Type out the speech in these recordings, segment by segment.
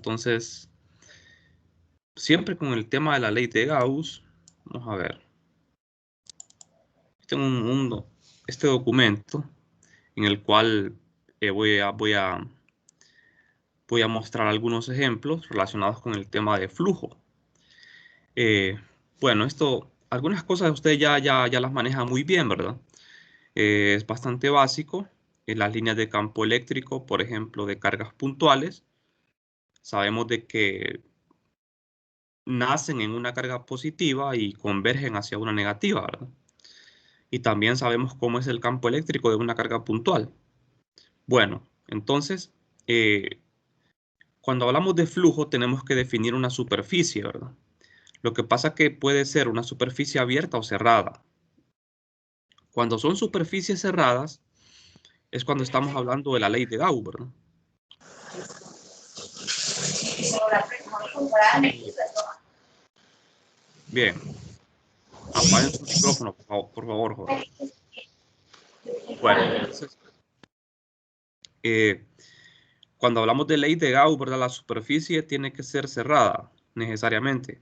Entonces, siempre con el tema de la ley de Gauss, vamos a ver. Tengo este documento en el cual voy a mostrar algunos ejemplos relacionados con el tema de flujo. Bueno, algunas cosas ustedes ya las manejan muy bien, ¿verdad? Es bastante básico. En las líneas de campo eléctrico, por ejemplo, de cargas puntuales, sabemos de que nacen en una carga positiva y convergen hacia una negativa, ¿verdad? Y también sabemos cómo es el campo eléctrico de una carga puntual. Bueno, entonces, cuando hablamos de flujo tenemos que definir una superficie, ¿verdad? Lo que pasa que puede ser una superficie abierta o cerrada. Cuando son superficies cerradas, es cuando estamos hablando de la ley de Gauss, ¿verdad? Bien. Apaguen su micrófono, por favor, Jorge. Bueno, entonces, cuando hablamos de ley de Gauss, ¿verdad? La superficie tiene que ser cerrada, necesariamente.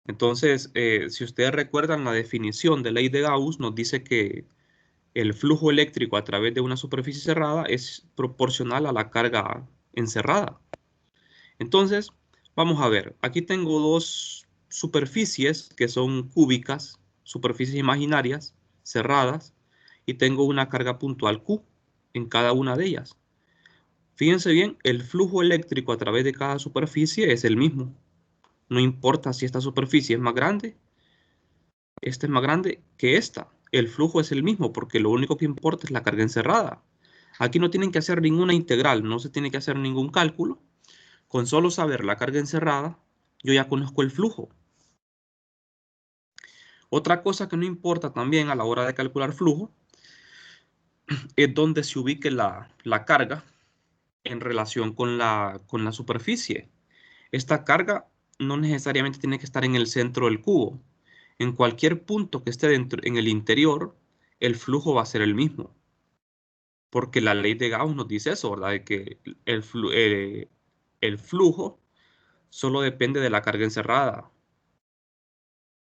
Entonces, si ustedes recuerdan la definición de ley de Gauss, nos dice que el flujo eléctrico a través de una superficie cerrada es proporcional a la carga encerrada. Entonces, vamos a ver, aquí tengo dos superficies que son cúbicas, superficies imaginarias, cerradas, y tengo una carga puntual Q en cada una de ellas. Fíjense bien, el flujo eléctrico a través de cada superficie es el mismo. No importa si esta superficie es más grande, esta es más grande que esta. El flujo es el mismo porque lo único que importa es la carga encerrada. Aquí no tienen que hacer ninguna integral, no se tiene que hacer ningún cálculo. Con solo saber la carga encerrada, yo ya conozco el flujo. Otra cosa que no importa también a la hora de calcular flujo es donde se ubique la carga en relación con la superficie. Esta carga no necesariamente tiene que estar en el centro del cubo. En cualquier punto que esté dentro, en el interior, el flujo va a ser el mismo. Porque la ley de Gauss nos dice eso, ¿verdad? De que el flujo solo depende de la carga encerrada.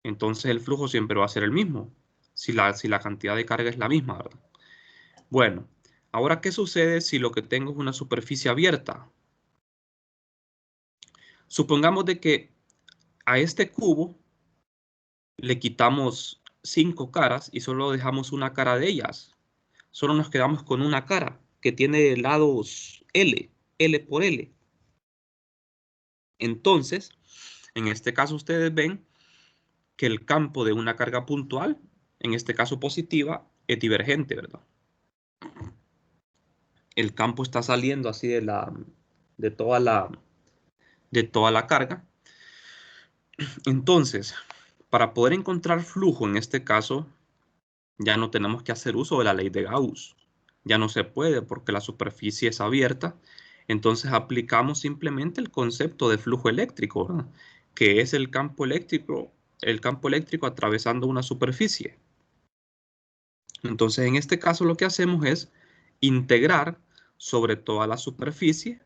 Entonces el flujo siempre va a ser el mismo, si la cantidad de carga es la misma, ¿verdad? Bueno, ahora, ¿qué sucede si lo que tengo es una superficie abierta? Supongamos de que a este cubo le quitamos 5 caras y solo dejamos una cara de ellas. Solo nos quedamos con una cara que tiene lados L por L. Entonces, en este caso ustedes ven que el campo de una carga puntual, en este caso positiva, es divergente, ¿verdad? El campo está saliendo así de toda la carga. Entonces, para poder encontrar flujo en este caso, ya no tenemos que hacer uso de la ley de Gauss. Ya no se puede porque la superficie es abierta. Entonces aplicamos simplemente el concepto de flujo eléctrico, ¿verdad? Que es el campo eléctrico atravesando una superficie. Entonces, en este caso lo que hacemos es integrar sobre toda la superficie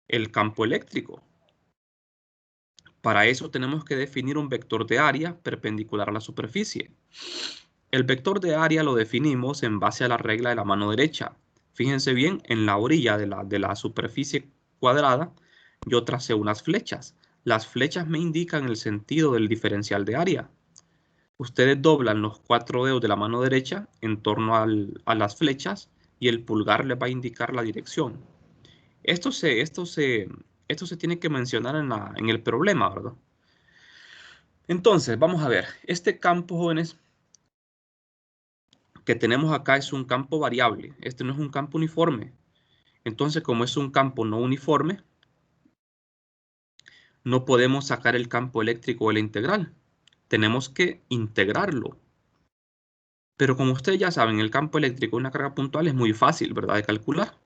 el campo eléctrico. Para eso tenemos que definir un vector de área perpendicular a la superficie. El vector de área lo definimos en base a la regla de la mano derecha. Fíjense bien, en la orilla de la superficie cuadrada yo tracé unas flechas. Las flechas me indican el sentido del diferencial de área. Ustedes doblan los 4 dedos de la mano derecha en torno a las flechas y el pulgar les va a indicar la dirección. Esto se tiene que mencionar en el problema, ¿verdad? Entonces, vamos a ver. Este campo, jóvenes, que tenemos acá es un campo variable. Este no es un campo uniforme. Entonces, como es un campo no uniforme, no podemos sacar el campo eléctrico de la integral. Tenemos que integrarlo. Pero como ustedes ya saben, el campo eléctrico de una carga puntual es muy fácil, ¿verdad?, de calcular.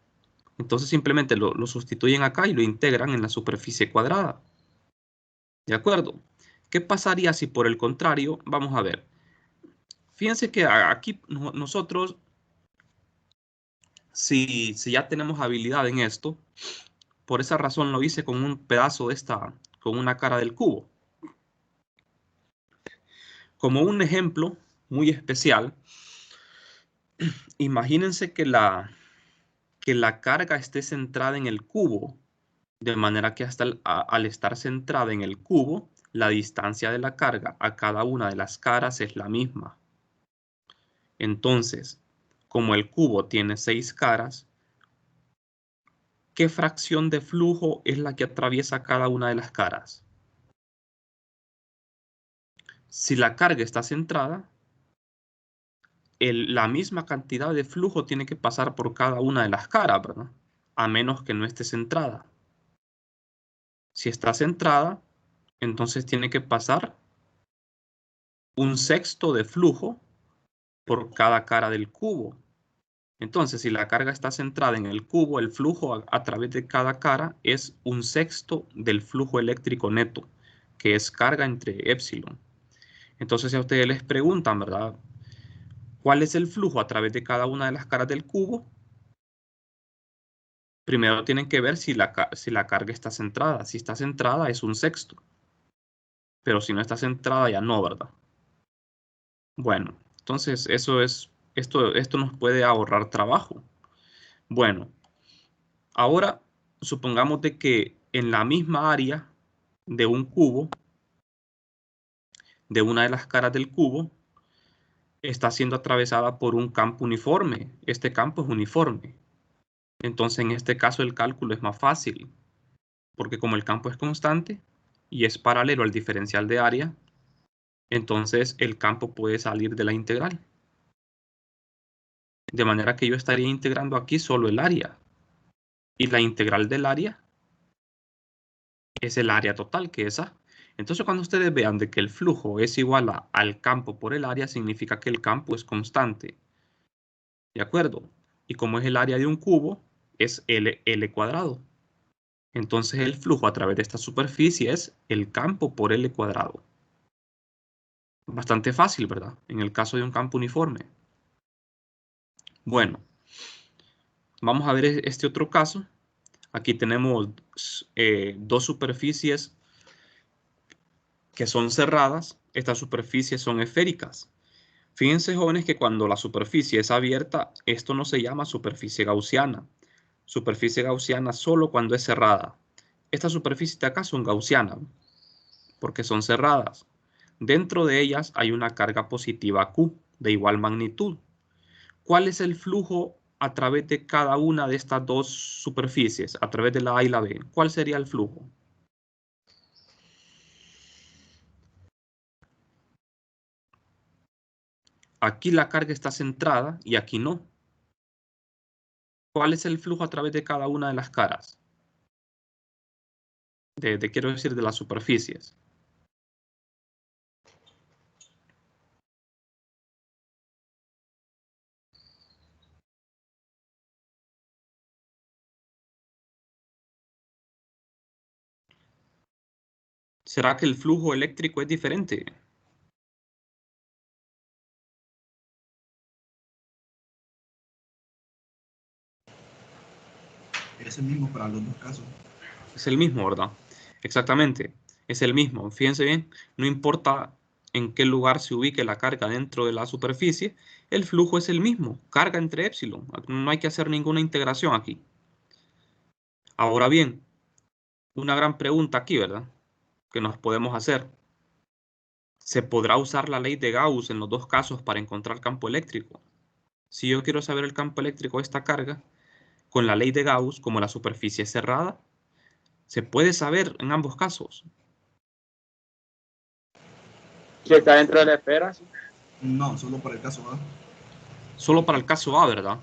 Entonces simplemente lo sustituyen acá y lo integran en la superficie cuadrada. ¿De acuerdo? ¿Qué pasaría si por el contrario, vamos a ver? Fíjense que aquí nosotros, si ya tenemos habilidad en esto, Por esa razón lo hice con un pedazo de con una cara del cubo. Como un ejemplo muy especial, imagínense que la carga esté centrada en el cubo, de manera que al estar centrada en el cubo, la distancia de la carga a cada una de las caras es la misma. Entonces, como el cubo tiene 6 caras, ¿qué fracción de flujo es la que atraviesa cada una de las caras? Si la carga está centrada, la misma cantidad de flujo tiene que pasar por cada una de las caras, ¿verdad? A menos que no esté centrada. Si está centrada, entonces tiene que pasar un sexto de flujo por cada cara del cubo. Entonces, si la carga está centrada en el cubo, el flujo a través de cada cara es un sexto del flujo eléctrico neto, que es carga entre épsilon. Entonces, si a ustedes les preguntan, ¿verdad? ¿Cuál es el flujo a través de cada una de las caras del cubo? Primero tienen que ver si la carga está centrada. Si está centrada es un sexto. Pero si no está centrada ya no, ¿verdad? Bueno, entonces esto nos puede ahorrar trabajo. Bueno, ahora supongamos de que en la misma área de un cubo, de una de las caras del cubo, está siendo atravesada por un campo uniforme. Este campo es uniforme. Entonces en este caso el cálculo es más fácil, porque como el campo es constante y es paralelo al diferencial de área, entonces el campo puede salir de la integral. De manera que yo estaría integrando aquí solo el área. Y la integral del área es el área total, que es A. Entonces cuando ustedes vean de que el flujo es igual al campo por el área, significa que el campo es constante. ¿De acuerdo? Y como es el área de un cubo, es L cuadrado. Entonces el flujo a través de esta superficie es el campo por L cuadrado. Bastante fácil, ¿verdad? En el caso de un campo uniforme. Bueno, vamos a ver este otro caso. Aquí tenemos dos superficies que son cerradas. Estas superficies son esféricas. Fíjense, jóvenes, que cuando la superficie es abierta, esto no se llama superficie gaussiana. Superficie gaussiana solo cuando es cerrada. Estas superficies de acá son gaussianas porque son cerradas. Dentro de ellas hay una carga positiva Q de igual magnitud. ¿Cuál es el flujo a través de cada una de estas dos superficies, a través de la A y la B? ¿Cuál sería el flujo? Aquí la carga está centrada y aquí no. ¿Cuál es el flujo a través de cada una de las caras? Quiero decir, de las superficies. ¿Será que el flujo eléctrico es diferente? Es el mismo para los dos casos. Es el mismo, ¿verdad? Exactamente, es el mismo. Fíjense bien, no importa en qué lugar se ubique la carga dentro de la superficie, el flujo es el mismo, carga entre épsilon. No hay que hacer ninguna integración aquí. Ahora bien, una gran pregunta aquí, ¿verdad? Que nos podemos hacer. ¿Se podrá usar la ley de Gauss en los dos casos para encontrar campo eléctrico? Si yo quiero saber el campo eléctrico de esta carga, con la ley de Gauss, como la superficie es cerrada, se puede saber en ambos casos. Si está dentro de la esfera, sí. No, solo para el caso A. Solo para el caso A, ¿verdad?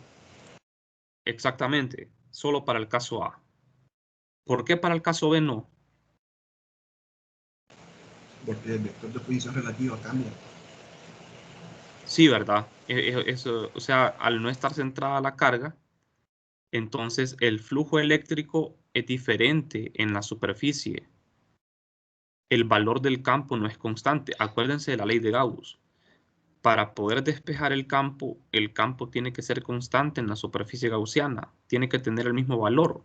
Exactamente, solo para el caso A. ¿Por qué para el caso B no? Porque el vector de posición relativa cambia. Sí, ¿verdad? O sea, al no estar centrada la carga, entonces el flujo eléctrico es diferente en la superficie. El valor del campo no es constante. Acuérdense de la ley de Gauss. Para poder despejar el campo tiene que ser constante en la superficie gaussiana. Tiene que tener el mismo valor.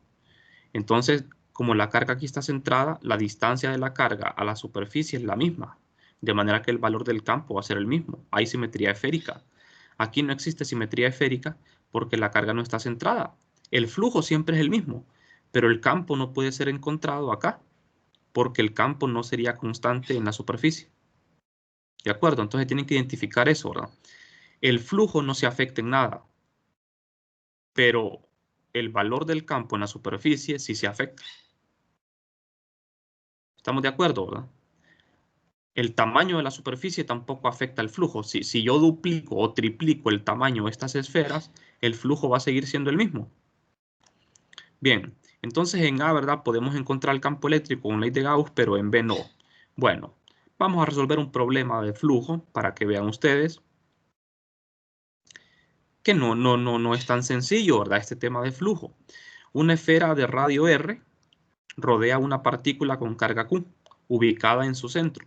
Entonces, como la carga aquí está centrada, la distancia de la carga a la superficie es la misma, de manera que el valor del campo va a ser el mismo. Hay simetría esférica. Aquí no existe simetría esférica porque la carga no está centrada. El flujo siempre es el mismo, pero el campo no puede ser encontrado acá porque el campo no sería constante en la superficie. ¿De acuerdo? Entonces tienen que identificar eso, ¿verdad? El flujo no se afecta en nada, pero el valor del campo en la superficie sí se afecta. ¿Estamos de acuerdo, verdad? El tamaño de la superficie tampoco afecta el flujo. Si yo duplico o triplico el tamaño de estas esferas, el flujo va a seguir siendo el mismo. Bien, entonces en A, ¿verdad? Podemos encontrar el campo eléctrico con ley de Gauss, pero en B no. Bueno, vamos a resolver un problema de flujo para que vean ustedes que no es tan sencillo, ¿verdad? Este tema de flujo. Una esfera de radio R rodea una partícula con carga Q, ubicada en su centro.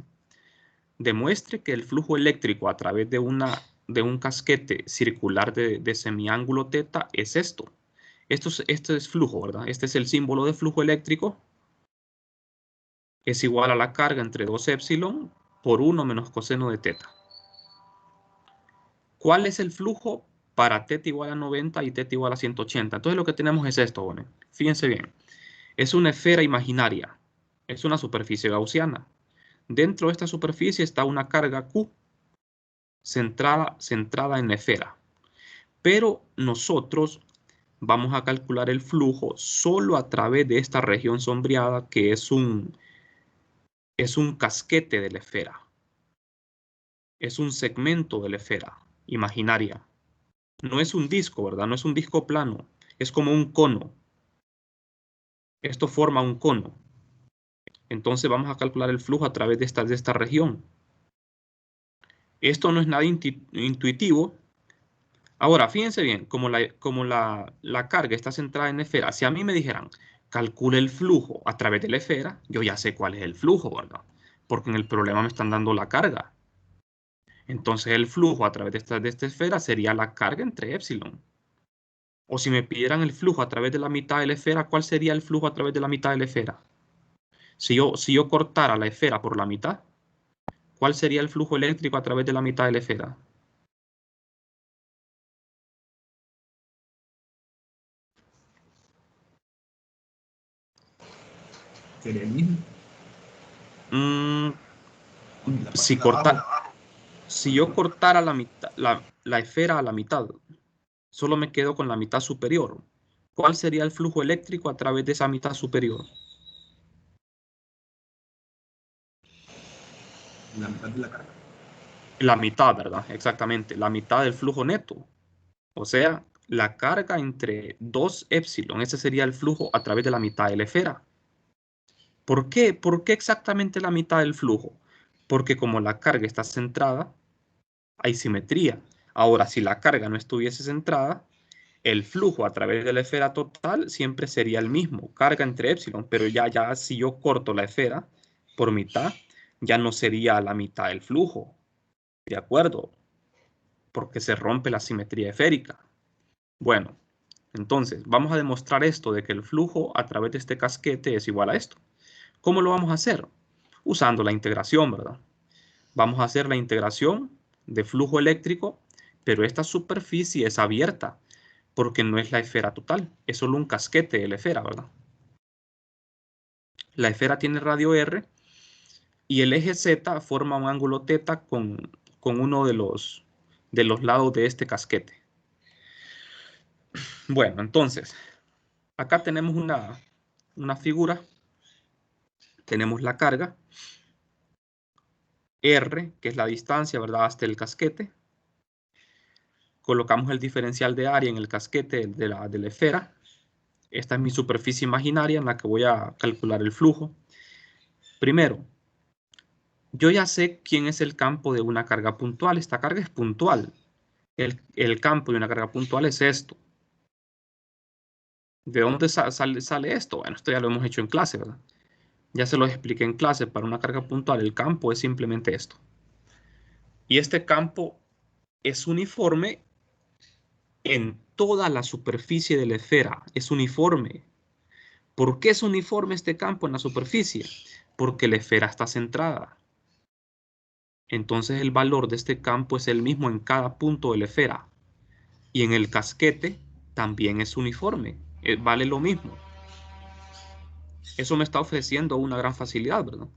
Demuestre que el flujo eléctrico a través de un casquete circular de semiángulo θ es esto. Esto es flujo, ¿verdad? Este es el símbolo de flujo eléctrico. Es igual a la carga entre 2 epsilon por 1 menos coseno de θ. ¿Cuál es el flujo para θ igual a 90 y θ igual a 180? Entonces lo que tenemos es esto, bueno, fíjense bien. Es una esfera imaginaria. Es una superficie gaussiana. Dentro de esta superficie está una carga Q centrada en la esfera. Pero nosotros vamos a calcular el flujo solo a través de esta región sombreada que es un casquete de la esfera. Es un segmento de la esfera imaginaria. No es un disco, ¿verdad? No es un disco plano. Es como un cono. Esto forma un cono. Entonces vamos a calcular el flujo a través de esta región. Esto no es nada intuitivo. Ahora, fíjense bien, como la carga está centrada en la esfera, si a mí me dijeran, calcule el flujo a través de la esfera, yo ya sé cuál es el flujo, ¿verdad? Porque en el problema me están dando la carga. Entonces el flujo a través de esta esfera sería la carga entre epsilon. O si me pidieran el flujo a través de la mitad de la esfera, ¿cuál sería el flujo a través de la mitad de la esfera? Si yo cortara la esfera por la mitad, ¿cuál sería el flujo eléctrico a través de la mitad de la esfera? Sería el mismo. Mm, Con la parte si, de abajo. si yo cortara la esfera a la mitad, solo me quedo con la mitad superior. ¿Cuál sería el flujo eléctrico a través de esa mitad superior? La mitad de la carga. La mitad, ¿verdad? Exactamente, la mitad del flujo neto. O sea, la carga entre 2 epsilon, ese sería el flujo a través de la mitad de la esfera. ¿Por qué? ¿Por qué exactamente la mitad del flujo? Porque como la carga está centrada, hay simetría. Ahora, si la carga no estuviese centrada, el flujo a través de la esfera total siempre sería el mismo, carga entre epsilon, pero ya si yo corto la esfera por mitad, ya no sería la mitad del flujo, ¿de acuerdo? Porque se rompe la simetría esférica. Bueno, entonces vamos a demostrar esto de que el flujo a través de este casquete es igual a esto. ¿Cómo lo vamos a hacer? Usando la integración, ¿verdad? Vamos a hacer la integración de flujo eléctrico, pero esta superficie es abierta porque no es la esfera total, es solo un casquete de la esfera, ¿verdad? La esfera tiene radio R y el eje Z forma un ángulo θ con uno de los lados de este casquete. Bueno, entonces, acá tenemos una figura, tenemos la carga, R, que es la distancia, ¿verdad?, hasta el casquete. Colocamos el diferencial de área en el casquete de la esfera. Esta es mi superficie imaginaria en la que voy a calcular el flujo. Primero, yo ya sé quién es el campo de una carga puntual. Esta carga es puntual. El campo de una carga puntual es esto. ¿De dónde sale esto? Bueno, esto ya lo hemos hecho en clase, ¿verdad? Ya se lo expliqué en clase. Para una carga puntual, el campo es simplemente esto. Y este campo es uniforme en toda la superficie de la esfera. Es uniforme. ¿Por qué es uniforme este campo en la superficie? Porque la esfera está centrada. Entonces el valor de este campo es el mismo en cada punto de la esfera. Y en el casquete también es uniforme. Vale lo mismo. Eso me está ofreciendo una gran facilidad, ¿verdad?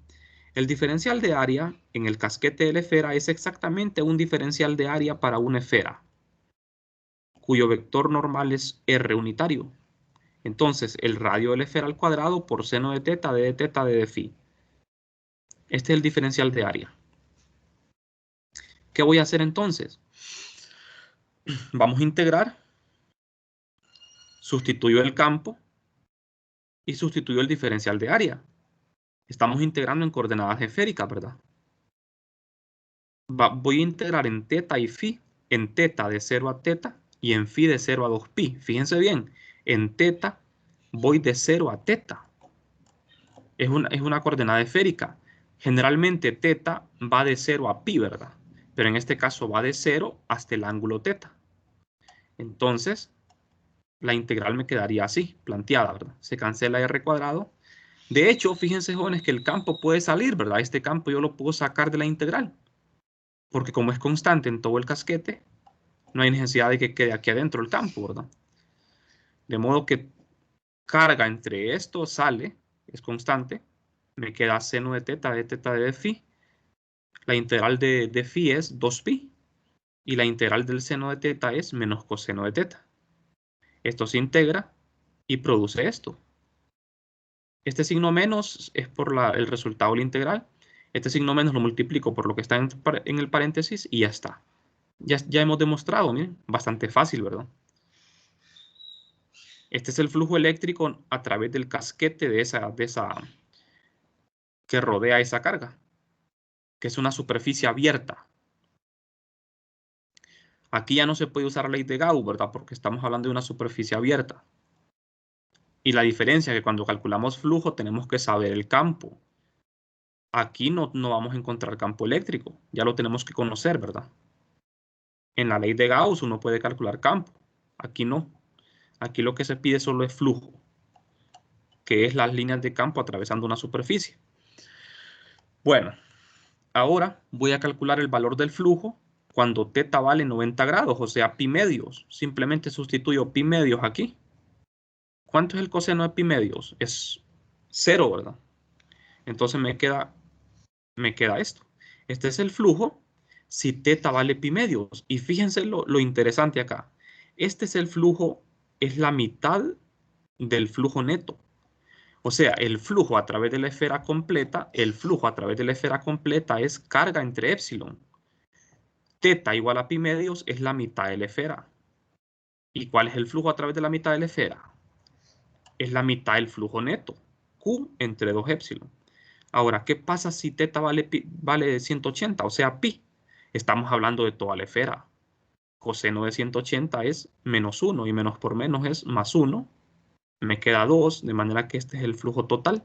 El diferencial de área en el casquete de la esfera es exactamente un diferencial de área para una esfera, cuyo vector normal es R unitario. Entonces, el radio de la esfera al cuadrado por seno de teta de teta de phi. Este es el diferencial de área. ¿Qué voy a hacer entonces? Vamos a integrar. Sustituyo el campo y sustituyo el diferencial de área. Estamos integrando en coordenadas esféricas, ¿verdad? Voy a integrar en teta y phi, en teta de 0 a teta y en phi de 0 a 2pi. Fíjense bien, en teta voy de 0 a teta. Es una coordenada esférica. Generalmente teta va de 0 a pi, ¿verdad? Pero en este caso va de 0 hasta el ángulo teta. Entonces, la integral me quedaría así, planteada, ¿verdad? Se cancela r cuadrado. De hecho, fíjense, jóvenes, que el campo puede salir, ¿verdad? Este campo yo lo puedo sacar de la integral. Porque como es constante en todo el casquete, no hay necesidad de que quede aquí adentro el campo, ¿verdad? De modo que carga entre esto sale, es constante, me queda seno de teta de phi. La integral de phi es 2pi y la integral del seno de teta es menos coseno de teta. Esto se integra y produce esto. Este signo menos es por el resultado de la integral. Este signo menos lo multiplico por lo que está en el paréntesis y ya está. Ya hemos demostrado, miren, bastante fácil, ¿verdad? Este es el flujo eléctrico a través del casquete que rodea esa carga, que es una superficie abierta. Aquí ya no se puede usar la ley de Gauss, ¿verdad? Porque estamos hablando de una superficie abierta. Y la diferencia es que cuando calculamos flujo tenemos que saber el campo. Aquí no vamos a encontrar campo eléctrico, ya lo tenemos que conocer, ¿verdad? En la ley de Gauss uno puede calcular campo, aquí no. Aquí lo que se pide solo es flujo, que es las líneas de campo atravesando una superficie. Bueno, ahora voy a calcular el valor del flujo cuando teta vale 90 grados, o sea, pi medios. Simplemente sustituyo pi medios aquí. ¿Cuánto es el coseno de pi medios? Es 0, ¿verdad? Entonces me queda esto. Este es el flujo si teta vale pi medios. Y fíjense lo interesante acá. Este es el flujo, es la mitad del flujo neto. O sea, el flujo a través de la esfera completa, es carga entre épsilon. Teta igual a pi medios es la mitad de la esfera. ¿Y cuál es el flujo a través de la mitad de la esfera? Es la mitad del flujo neto. Q entre 2 épsilon. Ahora, ¿qué pasa si teta vale 180? O sea, pi. Estamos hablando de toda la esfera. Coseno de 180 es menos 1 y menos por menos es más 1. Me queda 2, de manera que este es el flujo total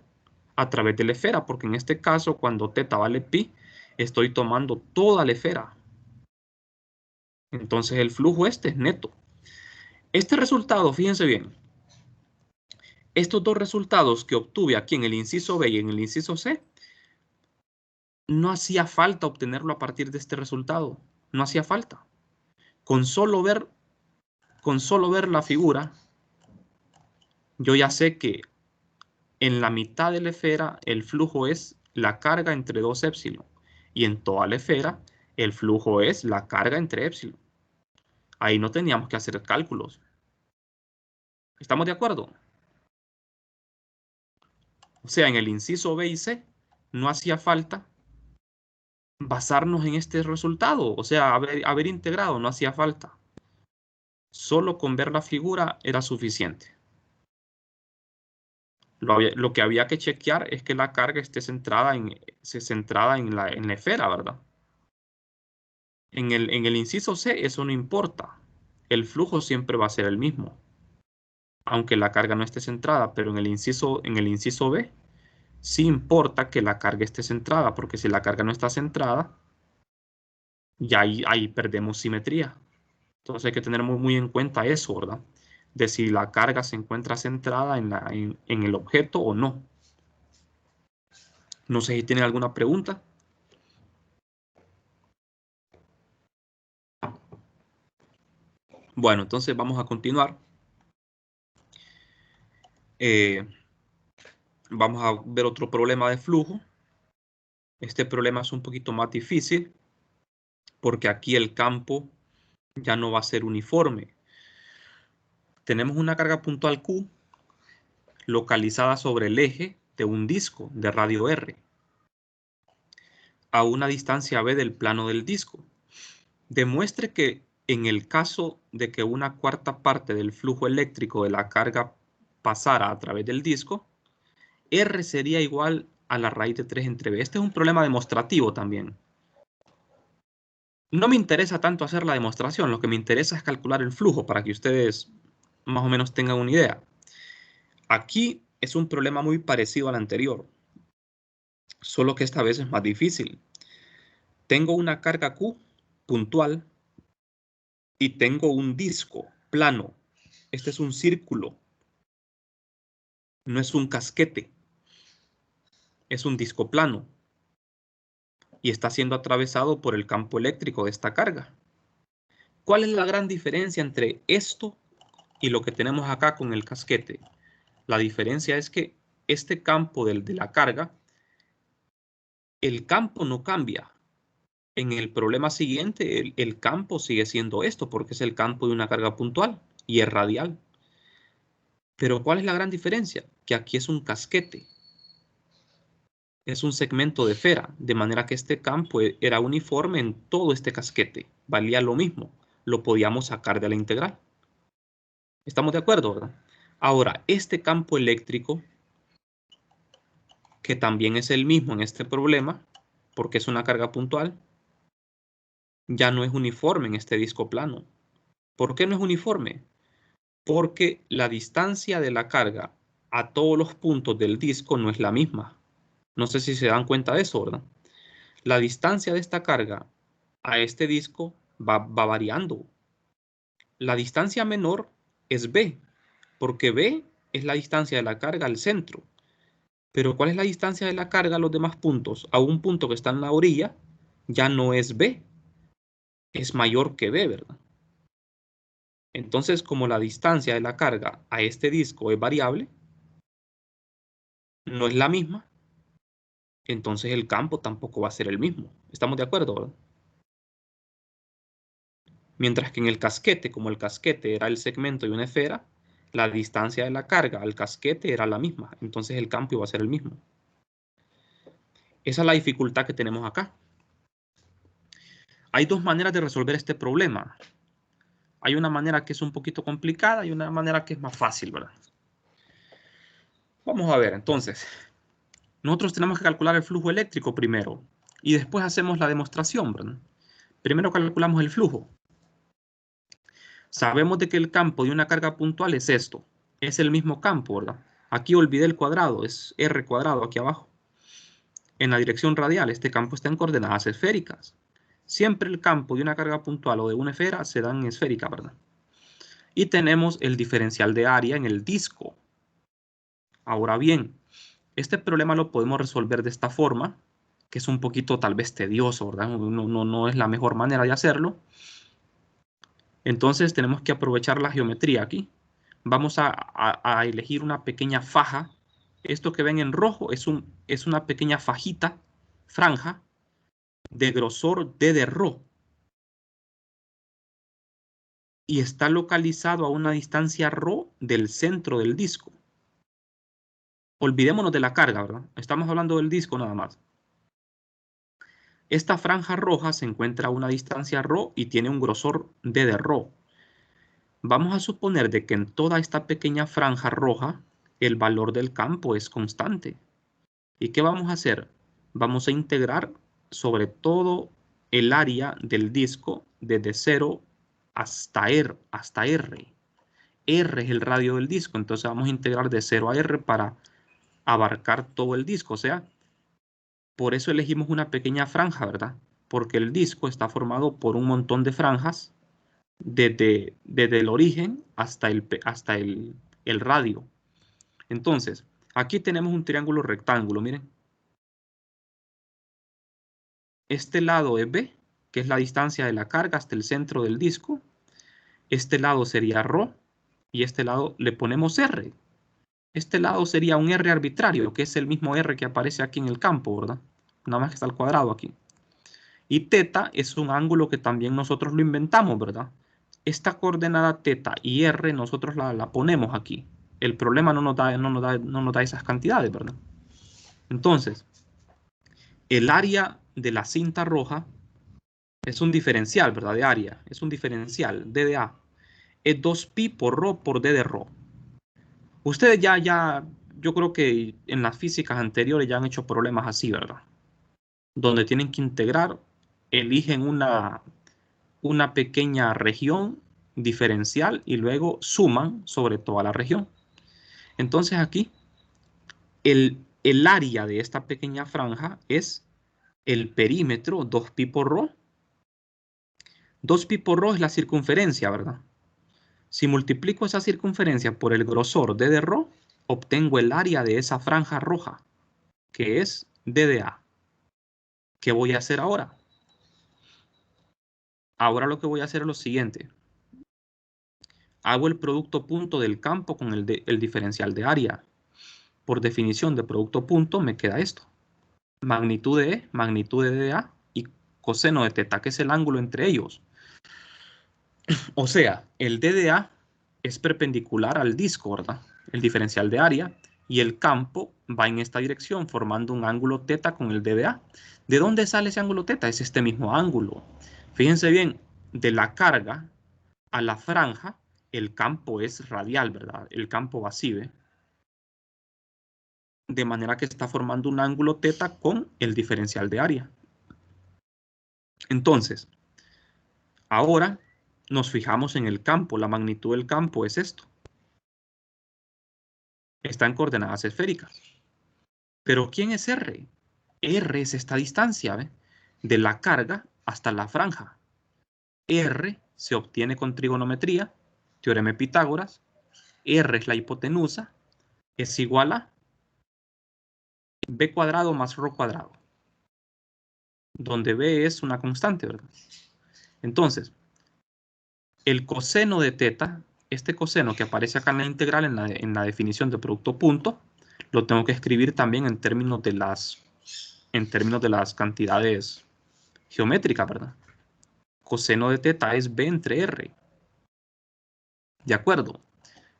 a través de la esfera, porque en este caso, cuando teta vale pi, estoy tomando toda la esfera. Entonces el flujo este es neto. Este resultado, fíjense bien, estos dos resultados que obtuve aquí en el inciso B y en el inciso C, no hacía falta obtenerlo a partir de este resultado. No hacía falta. Con solo ver la figura, yo ya sé que en la mitad de la esfera el flujo es la carga entre 2 épsilon. Y en toda la esfera el flujo es la carga entre épsilon. Ahí no teníamos que hacer cálculos. ¿Estamos de acuerdo? O sea, en el inciso B y C no hacía falta basarnos en este resultado. O sea, haber integrado no hacía falta. Solo con ver la figura era suficiente. Lo que había que chequear es que la carga esté centrada en la esfera, ¿verdad? En el inciso C eso no importa. El flujo siempre va a ser el mismo. Aunque la carga no esté centrada, pero en el inciso B sí importa que la carga esté centrada, porque si la carga no está centrada, ya ahí perdemos simetría. Entonces hay que tener muy en cuenta eso, ¿verdad? de si la carga se encuentra centrada en el objeto o no. No sé si tienen alguna pregunta. Bueno, entonces vamos a continuar. Vamos a ver otro problema de flujo. Este problema es un poquito más difícil porque aquí el campo ya no va a ser uniforme. Tenemos una carga puntual Q localizada sobre el eje de un disco de radio R a una distancia B del plano del disco. Demuestre que en el caso de que una cuarta parte del flujo eléctrico de la carga pasara a través del disco, R sería igual a la raíz de 3 entre B. Este es un problema demostrativo también. No me interesa tanto hacer la demostración, lo que me interesa es calcular el flujo para que ustedes más o menos tengan una idea. Aquí es un problema muy parecido al anterior, solo que esta vez es más difícil. Tengo una carga Q puntual y tengo un disco plano. Este es un círculo, no es un casquete, es un disco plano y está siendo atravesado por el campo eléctrico de esta carga. ¿Cuál es la gran diferencia entre esto y lo que tenemos acá con el casquete? La diferencia es que este campo de la carga, el campo no cambia. En el problema siguiente, el campo sigue siendo esto, porque es el campo de una carga puntual y es radial. Pero ¿cuál es la gran diferencia? Que aquí es un casquete. Es un segmento de esfera, de manera que este campo era uniforme en todo este casquete. Valía lo mismo. Lo podíamos sacar de la integral. ¿Estamos de acuerdo, verdad? Ahora, este campo eléctrico, que también es el mismo en este problema, porque es una carga puntual, ya no es uniforme en este disco plano. ¿Por qué no es uniforme? Porque la distancia de la carga a todos los puntos del disco no es la misma. No sé si se dan cuenta de eso, ¿verdad? La distancia de esta carga a este disco va variando. La distancia menor es B, porque B es la distancia de la carga al centro. Pero ¿cuál es la distancia de la carga a los demás puntos? A un punto que está en la orilla ya no es B, es mayor que B, ¿verdad? Entonces, como la distancia de la carga a este disco es variable, no es la misma, entonces el campo tampoco va a ser el mismo. ¿Estamos de acuerdo, verdad? Mientras que en el casquete, como el casquete era el segmento de una esfera, la distancia de la carga al casquete era la misma, entonces el campo iba a ser el mismo. Esa es la dificultad que tenemos acá. Hay dos maneras de resolver este problema. Hay una manera que es un poquito complicada y una manera que es más fácil, ¿verdad? Vamos a ver, entonces. Nosotros tenemos que calcular el flujo eléctrico primero y después hacemos la demostración, ¿verdad? Primero calculamos el flujo. Sabemos de que el campo de una carga puntual es esto. Es el mismo campo, ¿verdad? Aquí olvidé el cuadrado, es R cuadrado aquí abajo. En la dirección radial, este campo está en coordenadas esféricas. Siempre el campo de una carga puntual o de una esfera se da en esférica, ¿verdad? Y tenemos el diferencial de área en el disco. Ahora bien, este problema lo podemos resolver de esta forma, que es un poquito tal vez tedioso, ¿verdad? No es la mejor manera de hacerlo. Entonces tenemos que aprovechar la geometría aquí. Vamos a elegir una pequeña faja. Esto que ven en rojo es una pequeña fajita, franja, de grosor D de Rho. Y está localizado a una distancia Rho del centro del disco. Olvidémonos de la carga, ¿verdad? Estamos hablando del disco nada más. Esta franja roja se encuentra a una distancia Rho y tiene un grosor D de Rho. Vamos a suponer de que en toda esta pequeña franja roja el valor del campo es constante. ¿Y qué vamos a hacer? Vamos a integrar sobre todo el área del disco desde 0 hasta R. R es el radio del disco, entonces vamos a integrar de 0 a R para abarcar todo el disco. O sea, por eso elegimos una pequeña franja, ¿verdad? Porque el disco está formado por un montón de franjas desde el origen hasta el radio. Entonces, aquí tenemos un triángulo rectángulo, miren. Este lado es B, que es la distancia de la carga hasta el centro del disco. Este lado sería ρ y este lado le ponemos R. Este lado sería un R arbitrario, que es el mismo R que aparece aquí en el campo, ¿verdad? Nada más que está al cuadrado aquí. Y teta es un ángulo que también nosotros lo inventamos, ¿verdad? Esta coordenada teta y R nosotros la ponemos aquí. El problema no nos da esas cantidades, ¿verdad? Entonces, el área de la cinta roja es un diferencial, ¿verdad? De área. Es un diferencial, D de A. Es 2pi por ρ por D de ρ. Ustedes yo creo que en las físicas anteriores ya han hecho problemas así, ¿verdad? Donde tienen que integrar, eligen una pequeña región diferencial y luego suman sobre toda la región. Entonces aquí, el área de esta pequeña franja es el perímetro 2pi por ρ. 2pi por ρ es la circunferencia, ¿verdad? Si multiplico esa circunferencia por el grosor D de ρ, obtengo el área de esa franja roja, que es D de A. ¿Qué voy a hacer ahora? Ahora lo que voy a hacer es lo siguiente. Hago el producto punto del campo con el diferencial de área. Por definición de producto punto me queda esto. Magnitud de E, magnitud de DA y coseno de teta, que es el ángulo entre ellos. O sea, el DDA es perpendicular al disco, ¿verdad? El diferencial de área. Y el campo va en esta dirección formando un ángulo teta con el DDA. ¿De dónde sale ese ángulo teta? Es este mismo ángulo. Fíjense bien, de la carga a la franja, el campo es radial, ¿verdad? El campo va así, ¿ve? De manera que está formando un ángulo teta con el diferencial de área. Entonces, ahora nos fijamos en el campo. La magnitud del campo es esto. Está en coordenadas esféricas. Pero ¿quién es R? R es esta distancia, ¿ve? De la carga hasta la franja. R se obtiene con trigonometría, teorema de Pitágoras. R es la hipotenusa, es igual a b cuadrado más ρ cuadrado, donde b es una constante, ¿verdad? Entonces, el coseno de teta, este coseno que aparece acá en la integral, en la definición de producto punto, lo tengo que escribir también en términos de las cantidades geométricas, ¿verdad? Coseno de teta es b entre r. ¿De acuerdo?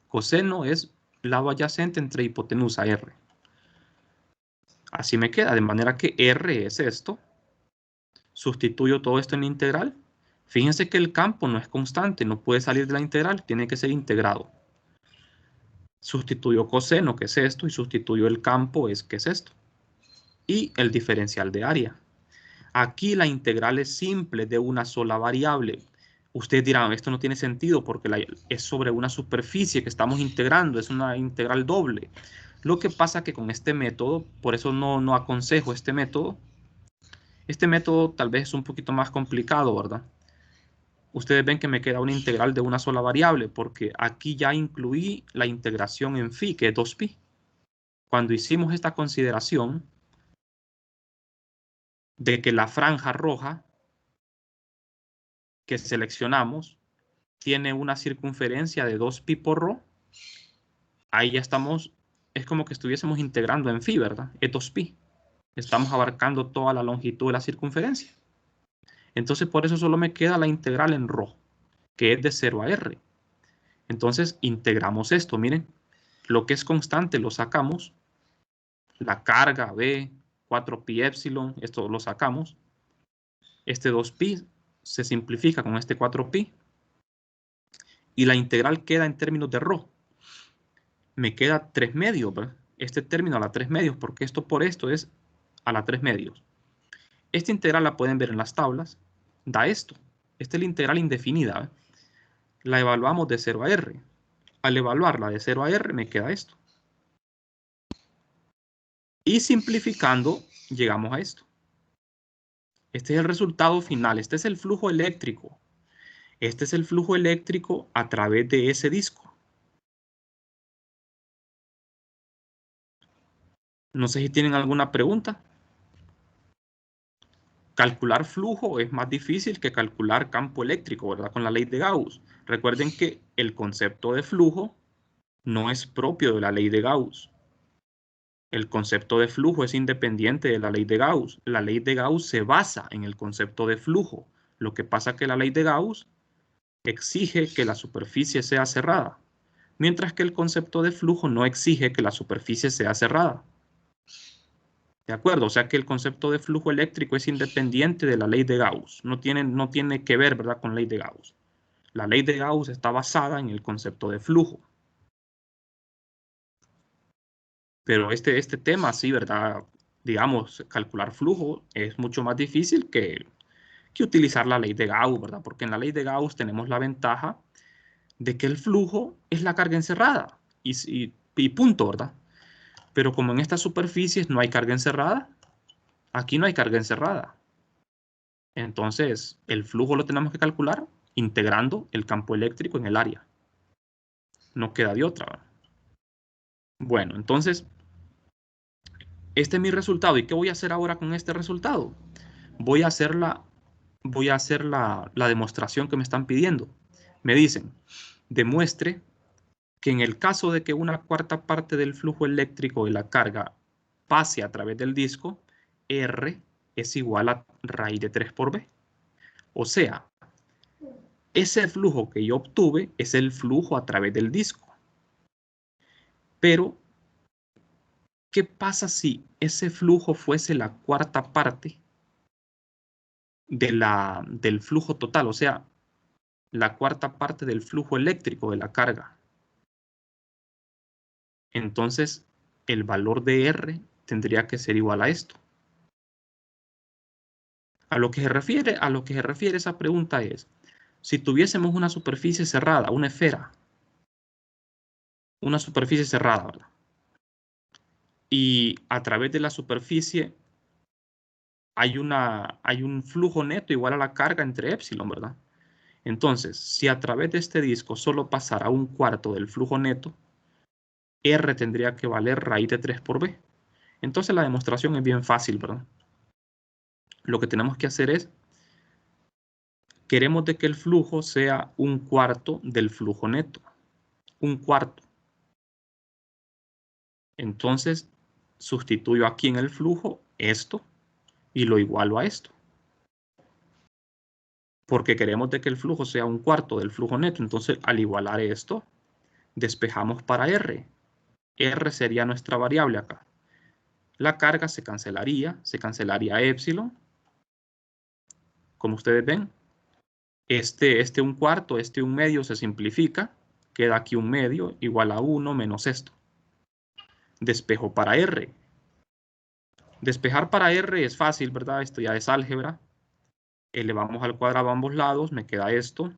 Coseno es lado adyacente entre hipotenusa r. Así me queda, de manera que r es esto. Sustituyo todo esto en la integral. Fíjense que el campo no es constante, no puede salir de la integral, tiene que ser integrado. Sustituyo coseno, que es esto, y sustituyo el campo, que es esto. Y el diferencial de área. Aquí la integral es simple de una sola variable. Ustedes dirán, esto no tiene sentido porque es sobre una superficie que estamos integrando, es una integral doble. Lo que pasa que con este método, por eso no aconsejo este método. Este método tal vez es un poquito más complicado, ¿verdad? Ustedes ven que me queda una integral de una sola variable porque aquí ya incluí la integración en phi, que es 2pi. Cuando hicimos esta consideración de que la franja roja que seleccionamos tiene una circunferencia de 2pi por ρ, ahí ya estamos, es como que estuviésemos integrando en phi, ¿verdad? Es 2pi. Estamos abarcando toda la longitud de la circunferencia. Entonces, por eso solo me queda la integral en ρ, que es de 0 a r. Entonces, integramos esto, miren. Lo que es constante lo sacamos. La carga B, 4pi epsilon, esto lo sacamos. Este 2pi se simplifica con este 4pi. Y la integral queda en términos de ρ. Me queda 3 medios, ¿verdad? Este término a la 3 medios, porque esto por esto es a la 3 medios. Esta integral la pueden ver en las tablas. Da esto. Esta es la integral indefinida, ¿verdad? La evaluamos de 0 a r. Al evaluarla de 0 a r me queda esto. Y simplificando, llegamos a esto. Este es el resultado final. Este es el flujo eléctrico. Este es el flujo eléctrico a través de ese disco. No sé si tienen alguna pregunta. Calcular flujo es más difícil que calcular campo eléctrico, ¿verdad? Con la ley de Gauss. Recuerden que el concepto de flujo no es propio de la ley de Gauss. El concepto de flujo es independiente de la ley de Gauss. La ley de Gauss se basa en el concepto de flujo. Lo que pasa es que la ley de Gauss exige que la superficie sea cerrada, mientras que el concepto de flujo no exige que la superficie sea cerrada. ¿De acuerdo? O sea que el concepto de flujo eléctrico es independiente de la ley de Gauss. No tiene que ver, ¿verdad?, con la ley de Gauss. La ley de Gauss está basada en el concepto de flujo. Pero este tema, sí, ¿verdad? Digamos, calcular flujo es mucho más difícil que utilizar la ley de Gauss, ¿verdad? Porque en la ley de Gauss tenemos la ventaja de que el flujo es la carga encerrada y punto, ¿verdad? Pero como en estas superficies no hay carga encerrada, aquí no hay carga encerrada. Entonces, el flujo lo tenemos que calcular integrando el campo eléctrico en el área. No queda de otra, ¿verdad? Bueno, entonces, este es mi resultado. ¿Y qué voy a hacer ahora con este resultado? Voy a hacer la demostración que me están pidiendo. Me dicen, demuestre que en el caso de que una cuarta parte del flujo eléctrico de la carga pase a través del disco, R es igual a raíz de 3 por B. O sea, ese flujo que yo obtuve es el flujo a través del disco. Pero, ¿qué pasa si ese flujo fuese la cuarta parte del flujo total? O sea, la cuarta parte del flujo eléctrico de la carga. Entonces, el valor de R tendría que ser igual a esto. A lo que se refiere esa pregunta es, si tuviésemos una superficie cerrada, una esfera, una superficie cerrada, ¿verdad? Y a través de la superficie hay un flujo neto igual a la carga entre épsilon, ¿verdad? Entonces, si a través de este disco solo pasara un cuarto del flujo neto, R tendría que valer raíz de 3 por B. Entonces la demostración es bien fácil, ¿verdad? Lo que tenemos que hacer es, queremos de que el flujo sea un cuarto del flujo neto. Un cuarto. Entonces, sustituyo aquí en el flujo esto y lo igualo a esto. Porque queremos de que el flujo sea un cuarto del flujo neto. Entonces, al igualar esto, despejamos para R. R sería nuestra variable acá. La carga se cancelaría épsilon. Como ustedes ven, este un cuarto, este un medio se simplifica. Queda aquí un medio igual a 1 menos esto. Despejo para R. Despejar para R es fácil, ¿verdad? Esto ya es álgebra. Elevamos al cuadrado a ambos lados, me queda esto.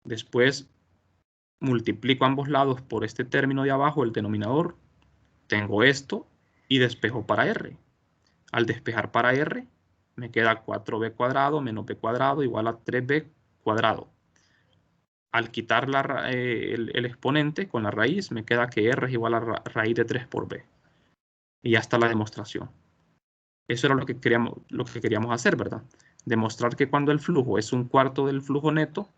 Después multiplico ambos lados por este término de abajo, el denominador. Tengo esto y despejo para R. Al despejar para R, me queda 4b cuadrado menos b cuadrado igual a 3b cuadrado. Al quitar el exponente con la raíz, me queda que R es igual a raíz de 3 por b. Y ya está la demostración. Eso era lo que queríamos hacer, ¿verdad? Demostrar que cuando el flujo es un cuarto del flujo neto,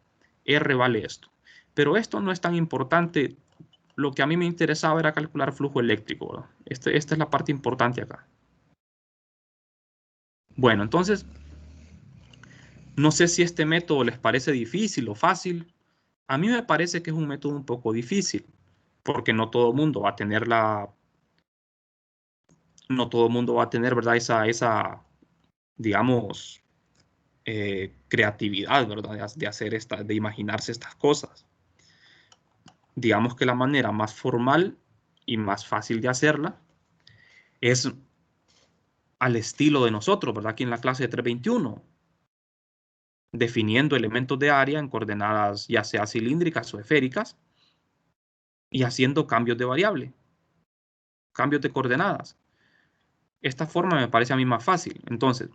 R vale esto. Pero esto no es tan importante. Lo que a mí me interesaba era calcular flujo eléctrico, ¿verdad? Esta es la parte importante acá. Bueno, entonces, no sé si este método les parece difícil o fácil. A mí me parece que es un método un poco difícil, porque no todo el mundo va a tener ¿verdad? Esa digamos, creatividad, ¿verdad? De hacer de imaginarse estas cosas. Digamos que la manera más formal y más fácil de hacerla es al estilo de nosotros, ¿verdad? Aquí en la clase de 321, definiendo elementos de área en coordenadas ya sea cilíndricas o esféricas y haciendo cambios de variable, cambios de coordenadas. Esta forma me parece a mí más fácil. Entonces,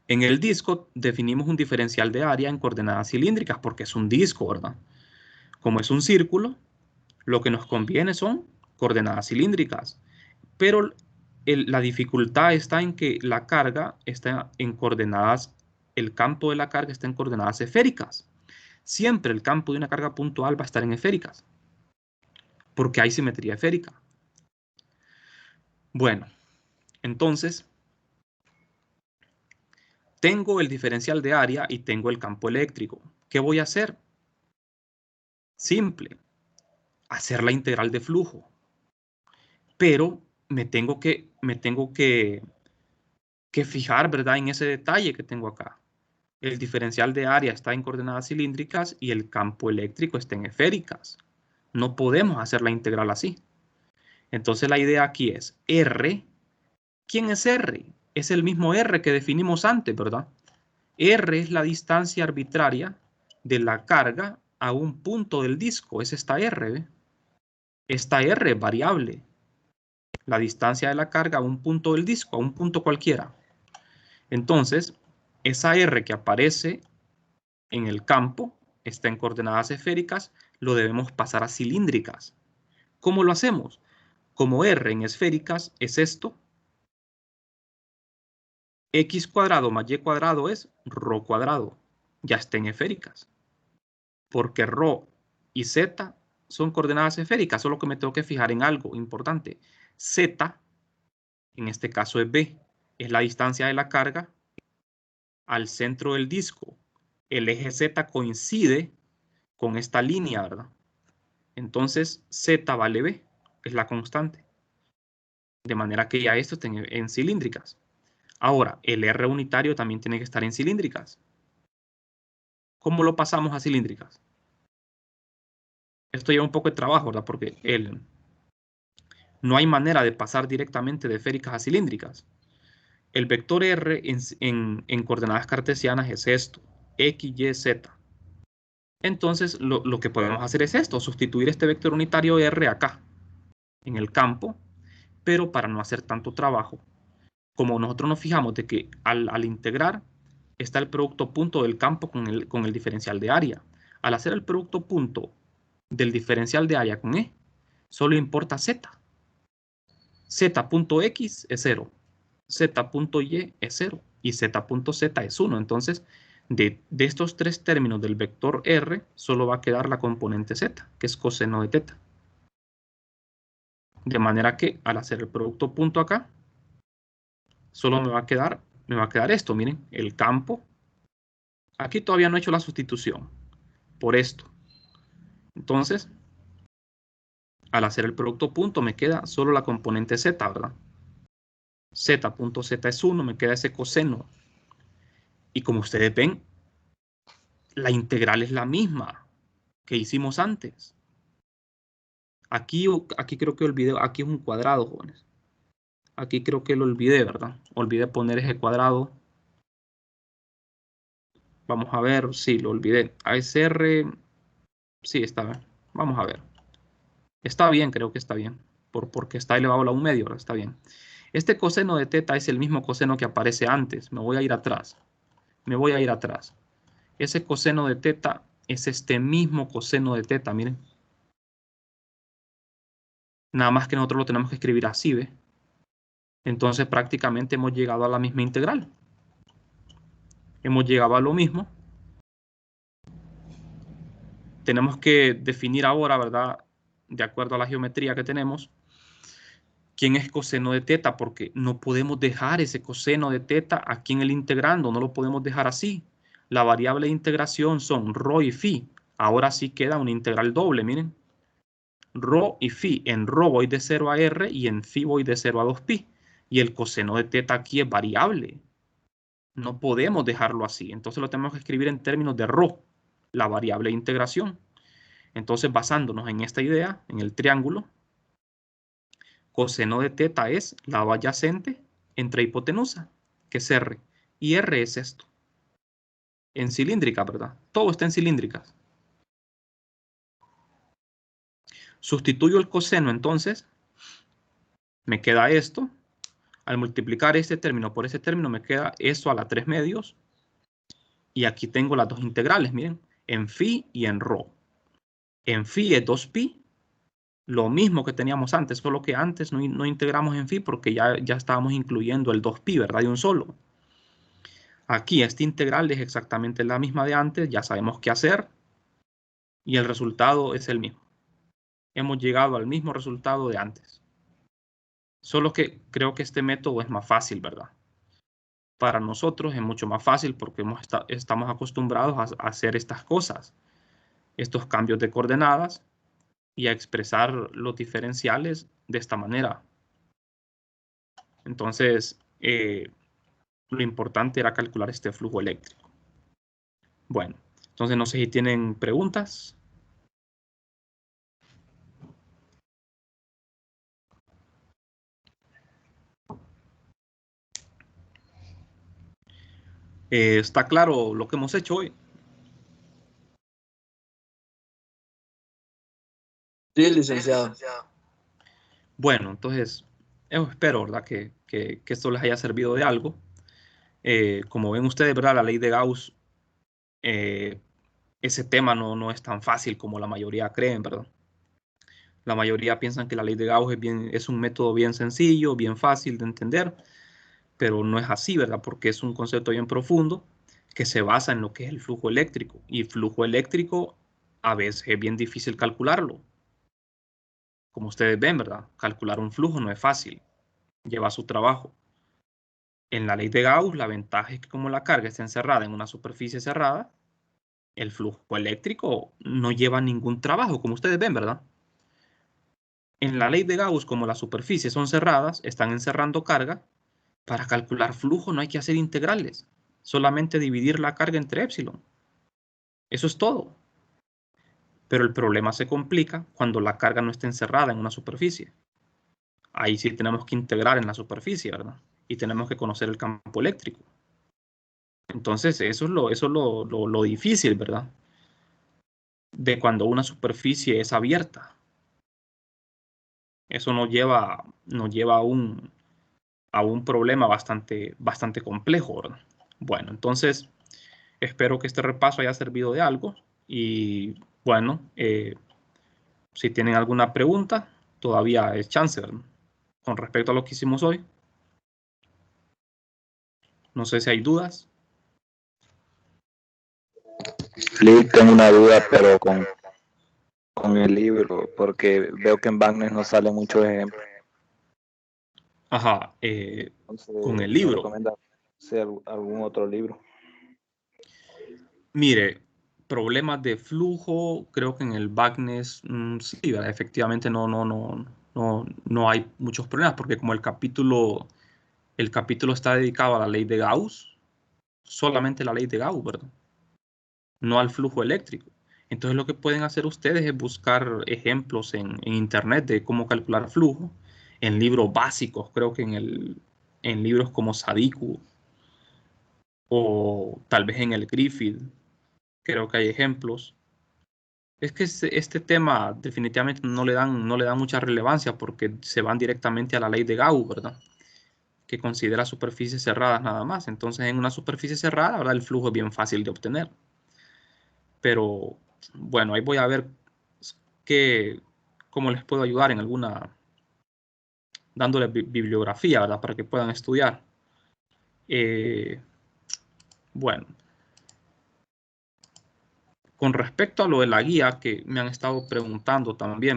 En el disco definimos un diferencial de área en coordenadas cilíndricas porque es un disco, ¿verdad? Como es un círculo, lo que nos conviene son coordenadas cilíndricas. Pero la dificultad está en que la carga está en coordenadas, el campo de la carga está en coordenadas esféricas. Siempre el campo de una carga puntual va a estar en esféricas, porque hay simetría esférica. Bueno, entonces, tengo el diferencial de área y tengo el campo eléctrico. ¿Qué voy a hacer? Simple, hacer la integral de flujo. Pero me tengo que fijar, ¿verdad?, en ese detalle que tengo acá. El diferencial de área está en coordenadas cilíndricas y el campo eléctrico está en esféricas. No podemos hacer la integral así. Entonces la idea aquí es R. ¿Quién es R? Es el mismo R que definimos antes, ¿verdad? R es la distancia arbitraria de la carga a un punto del disco. Es esta R, ¿ve? Esta R es variable. La distancia de la carga a un punto del disco, a un punto cualquiera. Entonces, esa R que aparece en el campo está en coordenadas esféricas, lo debemos pasar a cilíndricas. ¿Cómo lo hacemos? Como R en esféricas es esto, x cuadrado más y cuadrado es ρ cuadrado. Ya está en esféricas. Porque ρ y z son coordenadas esféricas, solo que me tengo que fijar en algo importante. Z, en este caso es B, es la distancia de la carga al centro del disco. El eje Z coincide con esta línea, ¿verdad? Entonces, Z vale B, es la constante. De manera que ya esto está en cilíndricas. Ahora, el R unitario también tiene que estar en cilíndricas. ¿Cómo lo pasamos a cilíndricas? Esto lleva un poco de trabajo, ¿verdad? Porque no hay manera de pasar directamente de esféricas a cilíndricas. El vector R en coordenadas cartesianas es esto, X, Y, Z. Entonces, lo que podemos hacer es esto, sustituir este vector unitario R acá, en el campo, pero para no hacer tanto trabajo, como nosotros nos fijamos de que al integrar está el producto punto del campo con el diferencial de área. Al hacer el producto punto del diferencial de área con E, solo importa Z. Z.x es 0, Z.y es 0 y Z.z es 1. Entonces, de estos tres términos del vector R, solo va a quedar la componente Z, que es coseno de teta. De manera que al hacer el producto punto acá, solo me va a quedar esto, miren, el campo. Aquí todavía no he hecho la sustitución por esto. Entonces, al hacer el producto punto me queda solo la componente Z, ¿verdad? Z.z es 1, me queda ese coseno. Y como ustedes ven, la integral es la misma que hicimos antes. Aquí creo que olvidé, aquí es un cuadrado, jóvenes. Aquí creo que lo olvidé, ¿verdad? Olvidé poner ese cuadrado. Vamos a ver, sí, lo olvidé. ASR, sí, está bien. Vamos a ver. Está bien, creo que está bien. Porque está elevado a la 1/2, ¿verdad? Está bien. Este coseno de teta es el mismo coseno que aparece antes. Me voy a ir atrás. Me voy a ir atrás. Ese coseno de teta es este mismo coseno de teta, miren. Nada más que nosotros lo tenemos que escribir así, ¿ve? Entonces prácticamente hemos llegado a la misma integral. Hemos llegado a lo mismo. Tenemos que definir ahora, ¿verdad? De acuerdo a la geometría que tenemos, quién es coseno de teta, porque no podemos dejar ese coseno de teta aquí en el integrando, no lo podemos dejar así. La variable de integración son ρ y phi. Ahora sí queda una integral doble, miren. ρ y phi. En ρ voy de 0 a r y en phi voy de 0 a 2pi. Y el coseno de teta aquí es variable. No podemos dejarlo así. Entonces lo tenemos que escribir en términos de ρ, la variable de integración. Entonces, basándonos en esta idea, en el triángulo, coseno de teta es lado adyacente entre hipotenusa, que es R. Y R es esto. En cilíndrica, ¿verdad? Todo está en cilíndricas. Sustituyo el coseno, entonces, me queda esto. Al multiplicar este término por este término me queda esto a la 3 medios. Y aquí tengo las dos integrales, miren, en phi y en rho. En phi es 2pi, lo mismo que teníamos antes, solo que antes no integramos en phi porque ya estábamos incluyendo el 2pi, ¿verdad? De un solo. Aquí esta integral es exactamente la misma de antes, ya sabemos qué hacer y el resultado es el mismo. Hemos llegado al mismo resultado de antes. Solo que creo que este método es más fácil, ¿verdad? Para nosotros es mucho más fácil porque estamos acostumbrados a hacer estas cosas, estos cambios de coordenadas y a expresar los diferenciales de esta manera. Entonces, lo importante era calcular este flujo eléctrico. Bueno, entonces no sé si tienen preguntas. ¿Está claro lo que hemos hecho hoy? Sí, licenciado. Bueno, entonces, espero, ¿verdad? Que esto les haya servido de algo. Como ven ustedes, ¿verdad? La ley de Gauss, ese tema no es tan fácil como la mayoría creen, ¿verdad? La mayoría piensan que la ley de Gauss es un método bien sencillo, bien fácil de entender, pero no es así, ¿verdad? Porque es un concepto bien profundo que se basa en lo que es el flujo eléctrico. Y flujo eléctrico a veces es bien difícil calcularlo. Como ustedes ven, ¿verdad? Calcular un flujo no es fácil, lleva su trabajo. En la ley de Gauss, la ventaja es que como la carga está encerrada en una superficie cerrada, el flujo eléctrico no lleva ningún trabajo, como ustedes ven, ¿verdad? En la ley de Gauss, como las superficies son cerradas, están encerrando carga, para calcular flujo no hay que hacer integrales, solamente dividir la carga entre épsilon. Eso es todo. Pero el problema se complica cuando la carga no está encerrada en una superficie. Ahí sí tenemos que integrar en la superficie, ¿verdad? Y tenemos que conocer el campo eléctrico. Entonces, eso es lo difícil, ¿verdad? De cuando una superficie es abierta. Eso nos lleva a un problema bastante complejo, ¿verdad? Bueno, entonces, espero que este repaso haya servido de algo. Y bueno, si tienen alguna pregunta, todavía es chance, ¿verdad? Con respecto a lo que hicimos hoy. No sé si hay dudas. Sí, tengo una duda, pero con el libro, porque veo que en Wagner no salen muchos ejemplos. Ajá, Entonces, con el ¿me libro. recomienda algún otro libro? Mire, problemas de flujo, creo que en el Wagner sí, ¿verdad? Efectivamente no hay muchos problemas, porque como el capítulo está dedicado a la ley de Gauss, solamente la ley de Gauss, ¿verdad? No al flujo eléctrico. Entonces lo que pueden hacer ustedes es buscar ejemplos en internet de cómo calcular flujo, en libros básicos, creo que en libros como Sadiku o tal vez en el Griffith, creo que hay ejemplos. Es que este tema definitivamente no le dan mucha relevancia porque se van directamente a la ley de Gauss, ¿verdad? Que considera superficies cerradas nada más. Entonces en una superficie cerrada, ¿verdad? El flujo es bien fácil de obtener. Pero bueno, ahí voy a ver cómo les puedo ayudar en dándoles bibliografía, ¿verdad? Para que puedan estudiar. Bueno, con respecto a lo de la guía que me han estado preguntando también, ¿verdad?